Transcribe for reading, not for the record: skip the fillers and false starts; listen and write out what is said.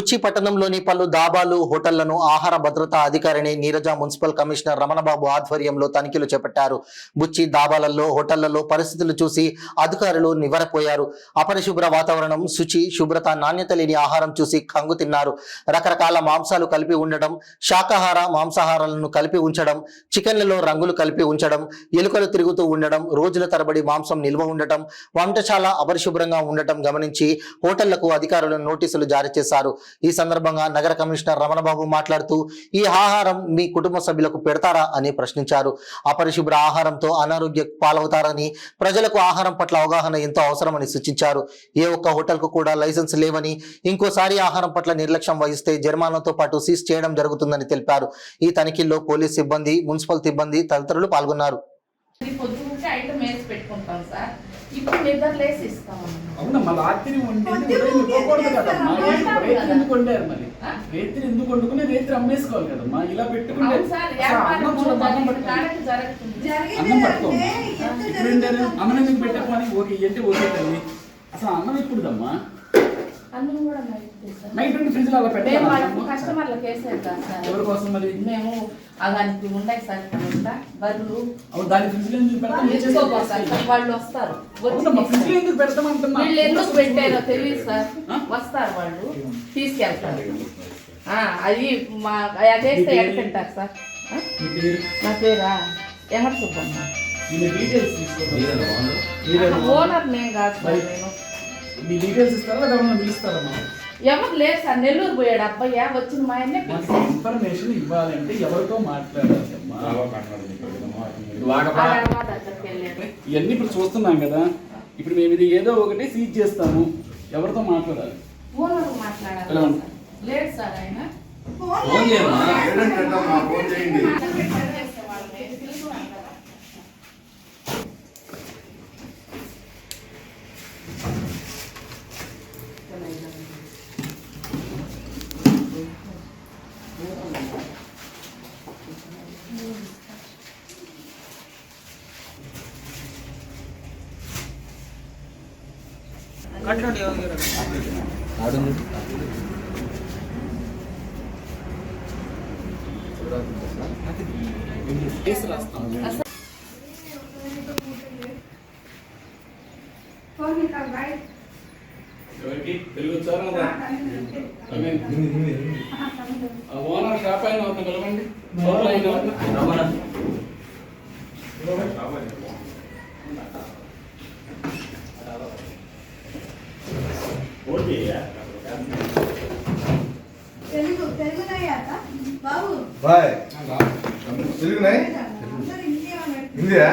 బుచ్చి పట్టణంలోని పలు దాబాలు హోటళ్లను ఆహార భద్రతా అధికారిని నీరజ మున్సిపల్ కమిషనర్ రమణబాబు ఆధ్వర్యంలో తనిఖీలు చేపట్టారు. బుచ్చి దాబాలలో హోటళ్లలో పరిస్థితులు చూసి అధికారులు నివ్వెరపోయారు. అపరిశుభ్ర వాతావరణం, శుచి, శుభ్రత, నాణ్యత లేని ఆహారం చూసి కంగు తిన్నారు. రకరకాల మాంసాలు కలిపి ఉండడం, శాకాహార మాంసాహారాలను కలిపి ఉంచడం, చికెన్లలో రంగులు కలిపి ఉంచడం, ఎలుకలు తిరుగుతూ ఉండడం, రోజుల తరబడి మాంసం నిల్వ ఉండటం, వంటశాల అపరిశుభ్రంగా ఉండటం గమనించి హోటళ్లకు అధికారులు నోటీసులు జారీ చేశారు. ఈ సందర్భంగా నగర కమిషనర్ రమణబాబు మాట్లాడుతూ, ఈ ఆహారం మీ కుటుంబ సభ్యులకు పెడతారా అని ప్రశ్నించారు. అపరిశుభ్ర ఆహారంతో అనారోగ్య పాలవుతారని, ప్రజలకు ఆహారం పట్ల అవగాహన ఎంతో అవసరమని సూచించారు. ఏ ఒక్క హోటల్కు కూడా లైసెన్స్ లేవని, ఇంకోసారి ఆహారం పట్ల నిర్లక్ష్యం వహిస్తే జరిమానాతో పాటు సీజ్ చేయడం జరుగుతుందని తెలిపారు. ఈ తనిఖీల్లో పోలీస్ సిబ్బంది, మున్సిపల్ సిబ్బంది తదితరులు పాల్గొన్నారు. ఇప్పుడు నిద్రలేసి ఇస్తాము. అవునా, మా రాత్రి వండుకోకూడదు కదమ్మా. రేత్రి ఎందుకు వండారు? మరి రేత్రి ఎందుకు వండుకుని రేత్రి అమ్మేసుకోవాలి కదమ్మా. ఇలా పెట్టుకుంటే అన్నం పట్టుకో. ఇప్పుడు ఏంటారు అన్నం ఎందుకు పెట్టకపోని ఓకే అంటే ఓకే తల్లి. అసలు అన్నం ఎప్పుడుదమ్మా? అన్నం కూడా నైట్ ఫ్రిడ్జ్ లో అలా పెట్టాలి. కస్టమర్లకు వేసేది కాదు సార్. ఎవరి కోసం మరి? మేము అలాంటివి ఉన్నాయి సార్. బర్రెలు దాని ఫ్రిడ్జ్ లో ఎందుకు పెడతాం? వాళ్ళు వస్తారు. ఫ్రిడ్జ్ లో ఎందుకు పెడతామంటున్నా? వీళ్ళు ఎందుకు పెట్టారో తెలియదు సార్. వస్తారు వాళ్ళు తీసుకెళ్తారు. అది మా అదేస్తే ఎక్కడ పెట్టారు సార్? నా పేరా ఎమర్ సుబ్బమ్మ. ఓనర్ నేను కాదు సార్. నేను మీ డీటెయిల్స్ ఇస్తారా లేదా ఎవరైనా పిలుస్తారమ్మా? ఎవరు లేదు సార్. నెల్లూరు పోయాడు అబ్బాయి. వచ్చిన మా ఆయన్నే ఇన్ఫర్మేషన్ ఇవ్వాలంటే ఎవరితో మాట్లాడాలమ్మా? ఇవన్నీ ఇప్పుడు చూస్తున్నాం కదా. ఇప్పుడు మేము ఇది ఏదో ఒకటి సీజ్ చేస్తాము. ఎవరితో మాట్లాడాలి? ఓనర్ మాట్లాడాలి. లేదు సార్ ఆయన. ఓనర్ షాప్ అయిన కలవండి. Bye Telugu India